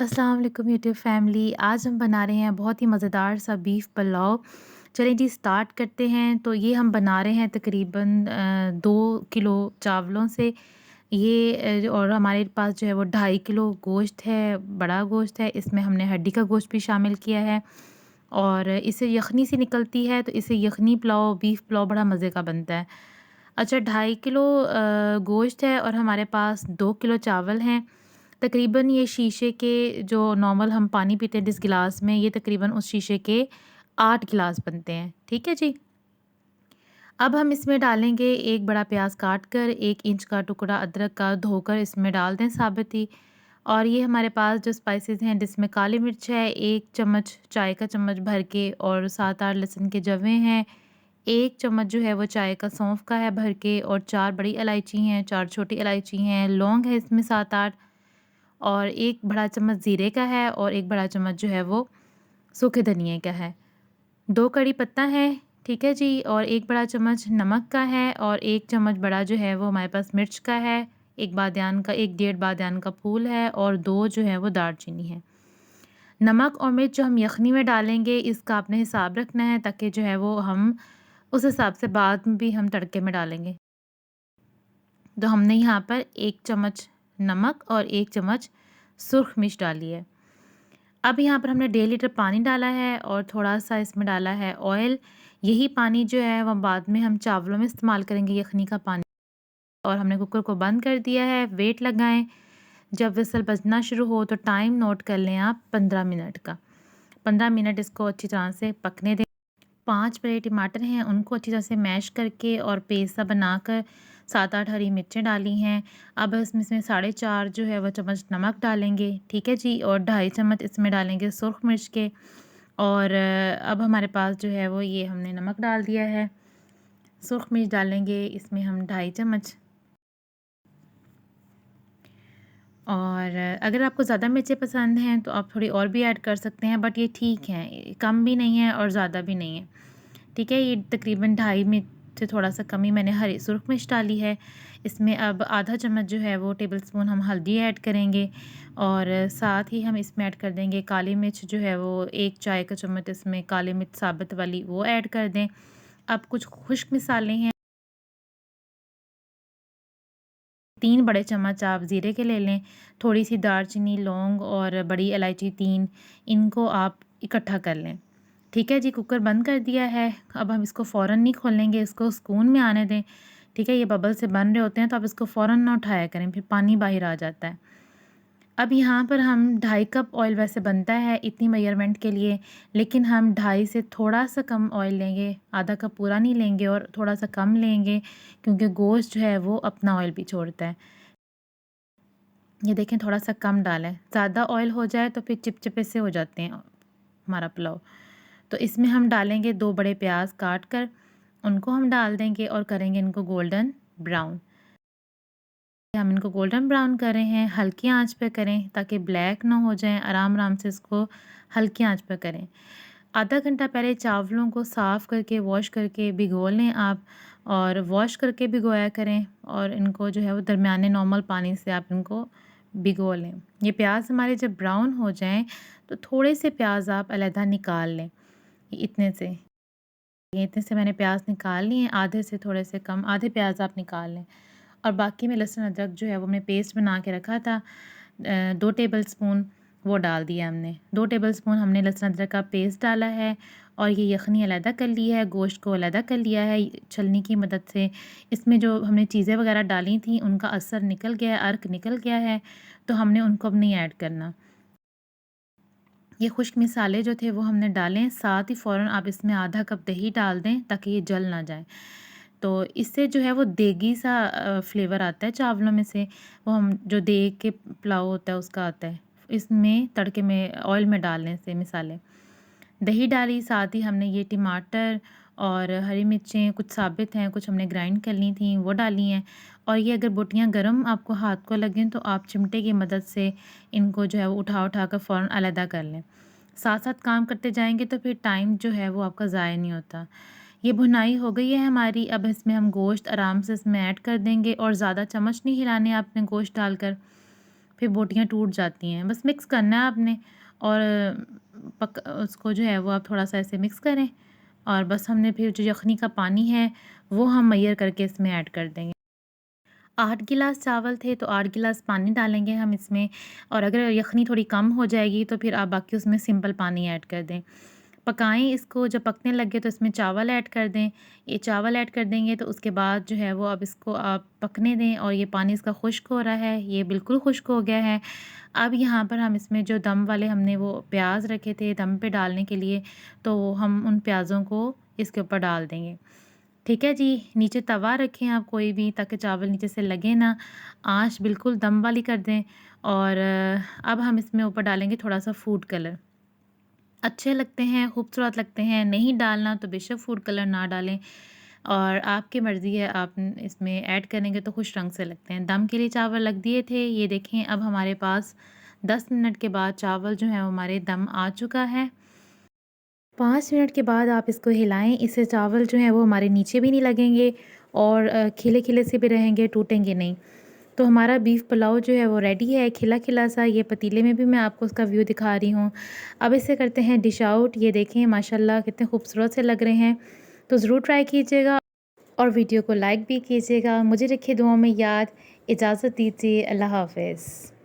अस्सलाम वालेकुम YouTube family. आज हम बना रहे हैं बहुत ही मज़ेदार सा बीफ पुलाव। चलें जी स्टार्ट करते हैं। तो ये हम बना रहे हैं तकरीबन 2 किलो चावलों से। और हमारे पास जो है वो 2.5 किलो गोश्त है, बड़ा गोश्त है। इसमें हमने हड्डी का गोश्त भी शामिल किया है और इससे यखनी सी निकलती है, तो इससे यखनी पुलाव, बीफ पुलाव बड़ा मज़े का बनता है। अच्छा, 2.5 किलो गोश्त है और हमारे पास 2 किलो चावल हैं। तकरीबन ये शीशे के जो नॉर्मल हम पानी पीते हैं जिस गिलास में, ये तकरीबन उस शीशे के 8 गिलास बनते हैं। ठीक है जी। अब हम इसमें डालेंगे एक बड़ा प्याज काट कर, 1 इंच का टुकड़ा अदरक का धोकर इसमें डाल दें साबित ही। और ये हमारे पास जो स्पाइसेस हैं जिसमें काली मिर्च है 1 चम्मच, चाय का चम्मच भर के, और 7-8 लहसुन के जवें हैं, 1 चम्मच जो है वो चाय का सौंफ का है भर के, और 4 बड़ी इलायची हैं, 4 छोटी इलायची हैं, लौंग है इसमें 7-8, और 1 बड़ा चम्मच ज़ीरे का है, और 1 बड़ा चम्मच जो है वो सूखे धनिए का है। 2 कड़ी पत्ता है, ठीक है जी, और 1 बड़ा चम्मच नमक का है, और 1 चम्मच बड़ा जो है वो हमारे पास मिर्च का है, 1 बादियान का, 1 डेढ़ बादियान का फूल है, और 2 जो है वो दालचीनी है। नमक और मिर्च जो हम यखनी में डालेंगे इसका आपने हिसाब रखना है, ताकि जो है वो हम उस हिसाब से बाद में भी हम तड़के में डालेंगे। तो हमने यहाँ पर 1 चम्मच नमक और 1 चम्मच सुर्ख मिर्च डाली है। अब यहाँ पर हमने 1.5 लीटर पानी डाला है और थोड़ा-सा इसमें डाला है ऑयल। यही पानी जो है वो बाद में हम चावलों में इस्तेमाल करेंगे, यखनी का पानी। और हमने कुकर को बंद कर दिया है, वेट लगाएँ। जब व्हिसल बजना शुरू हो तो टाइम नोट कर लें आप 15 मिनट का। 15 मिनट इसको अच्छी तरह से पकने दें। 5 बड़े टमाटर हैं, उनको अच्छी तरह से मैश करके और पेस्ट सा बनाकर 7-8 हरी मिर्चें डाली हैं। अब इसमें 4.5 जो है वो चम्मच नमक डालेंगे, ठीक है जी, और 2.5 चम्मच इसमें डालेंगे सुर्ख मिर्च के। और अब हमारे पास जो है वो ये हमने नमक डाल दिया है। सुर्ख मिर्च डालेंगे इसमें हम 2.5 चम्मच। और अगर आपको ज़्यादा मिर्चें पसंद हैं तो आप थोड़ी और भी ऐड कर सकते हैं, बट ये ठीक है, कम भी नहीं है और ज़्यादा भी नहीं है। ठीक है, ये तकरीबन 2.5 मिर्च से थोड़ा-सा कम ही मैंने हरी सुर्ख मिर्च डाली है। इसमें अब आधा चम्मच जो है वो टेबल स्पून हम हल्दी ऐड करेंगे, और साथ ही हम इसमें ऐड कर देंगे काली मिर्च जो है वो 1 चाय का चम्मच इसमें काली मिर्च साबुत वाली वो ऐड कर दें। अब कुछ खुश्क मसाले हैं, 3 बड़े चम्मच आप ज़ीरे के ले लें, थोड़ी-सी दालचीनी, लौंग और बड़ी इलायची 3, इनको आप इकट्ठा कर लें। ठीक है जी, कुकर बंद कर दिया है। अब हम इसको फ़ौरन नहीं खोलेंगे, इसको सुकून में आने दें। ठीक है, ये बबल से बन रहे होते हैं तो आप इसको फ़ौरन ना उठाया करें, फिर पानी बाहर आ जाता है। अब यहाँ पर हम 2.5 कप ऑयल वैसे बनता है इतनी मेजरमेंट के लिए, लेकिन हम 2.5 से थोड़ा-सा कम ऑयल लेंगे, आधा कप पूरा नहीं लेंगे और थोड़ा-सा कम लेंगे, क्योंकि गोश्त जो है वो अपना ऑयल भी छोड़ता है। ये देखें थोड़ा-सा कम डाला है, ज़्यादा ऑयल हो जाए तो फिर चिपचिपे से हो जाते हैं हमारा पुलाव। तो इसमें हम डालेंगे 2 बड़े प्याज काट कर, उनको हम डाल देंगे और करेंगे इनको गोल्डन ब्राउन। हम इनको गोल्डन ब्राउन कर रहे हैं, हल्की आंच पे करें ताकि ब्लैक ना हो जाएं, आराम-आराम से इसको हल्की आंच पे करें। आधा घंटा पहले चावलों को साफ़ करके वॉश करके भिगो लें आप, और वॉश करके भिगोया करें, और इनको जो है वो दरमियाने नॉर्मल पानी से आप इनको भिगो लें। ये प्याज हमारे जब ब्राउन हो जाएं तो थोड़े से प्याज आप अलहदा निकाल लें, इतने से। ये इतने से मैंने प्याज निकाल लिए हैं, आधे से थोड़े से कम, आधे प्याज आप निकाल लें। और बाकी में लहसुन अदरक जो है वो हमने पेस्ट बना के रखा था, 2 टेबल स्पून वो डाल दिया हमने। 2 टेबल स्पून हमने लहसुन अदरक का पेस्ट डाला है, और ये यखनी अलहदा कर ली है, गोश्त को अलहदा कर लिया है छलनी की मदद से। इसमें जो हमने चीज़ें वगैरह डाली थी उनका असर निकल गया है, अर्क निकल गया है, तो हमने उनको अब नहीं ऐड करना। ये खुश्क मसाले जो थे वो हमने डाले, साथ ही फ़ौरन आप इसमें आधा कप दही डाल दें ताकि ये जल ना जाए। तो इससे जो है वो देगी सा फ्लेवर आता है चावलों में से, वो हम जो देग के पुलाव होता है उसका आता है। इसमें तड़के में ऑयल में डालने से मसाले। दही डाली, साथ ही हमने ये टमाटर और हरी मिर्चें कुछ साबित हैं, कुछ हमने ग्राइंड कर ली थी वो डाली हैं। और ये अगर बोटियाँ गरम आपको हाथ को लगें तो आप चिमटे की मदद से इनको जो है वो उठा कर फ़ौरन अलहदा कर लें। साथ-साथ काम करते जाएँगे तो फिर टाइम जो है वो आपका ज़ाया नहीं होता। ये भुनाई हो गई है हमारी, अब इसमें हम गोश्त आराम से इसमें ऐड कर देंगे, और ज़्यादा चम्मच नहीं हिलाने आपने गोश्त डालकर। फिर बोटियाँ टूट जाती हैं। बस मिक्स करना है आपने और उसको जो है वो आप थोड़ा-सा ऐसे मिक्स करें और बस हमने फिर जो यखनी का पानी है वो हम मैयर करके इसमें ऐड कर देंगे। 8 गिलास चावल थे तो 8 गिलास पानी डालेंगे हम इसमें और अगर यखनी थोड़ी कम हो जाएगी तो फिर आप बाकी उसमें सिंपल पानी ऐड कर दें। पकाएँ इसको, जब पकने लगे तो इसमें चावल ऐड कर दें। ये चावल ऐड कर देंगे तो उसके बाद जो है वो अब इसको आप पकने दें और ये पानी इसका खुश्क हो रहा है, ये बिल्कुल खुश्क हो गया है। अब यहाँ पर हम इसमें जो दम वाले हमने वो प्याज़ रखे थे दम पे डालने के लिए, तो हम उन प्याज़ों को इसके ऊपर डाल देंगे। ठीक है जी, नीचे तवा रखें आप कोई भी ताकि चावल नीचे से लगे ना, आँच बिल्कुल दम वाली कर दें और अब हम इसमें ऊपर डालेंगे थोड़ा-सा फूड कलर। अच्छे लगते हैं, खूबसूरत लगते हैं, नहीं डालना तो बेशक फूड कलर ना डालें और आपकी मर्ज़ी है आप इसमें ऐड करेंगे तो खुश रंग से लगते हैं। दम के लिए चावल रख दिए थे, ये देखें अब हमारे पास 10 मिनट के बाद चावल जो है वो हमारे दम आ चुका है। 5 मिनट के बाद आप इसको हिलाएँ, इससे चावल जो हैं वो हमारे नीचे भी नहीं लगेंगे और खिले-खिले से भी रहेंगे, टूटेंगे नहीं। तो हमारा बीफ पुलाव जो है वो रेडी है, खिला-खिला सा। ये पतीले में भी मैं आपको उसका व्यू दिखा रही हूँ। अब इसे करते हैं डिश आउट। ये देखें माशाल्लाह कितने खूबसूरत से लग रहे हैं। तो ज़रूर ट्राई कीजिएगा और वीडियो को लाइक भी कीजिएगा। मुझे रखिए दुआओं में याद। इजाज़त दीजिए। अल्लाह हाफ़िज़।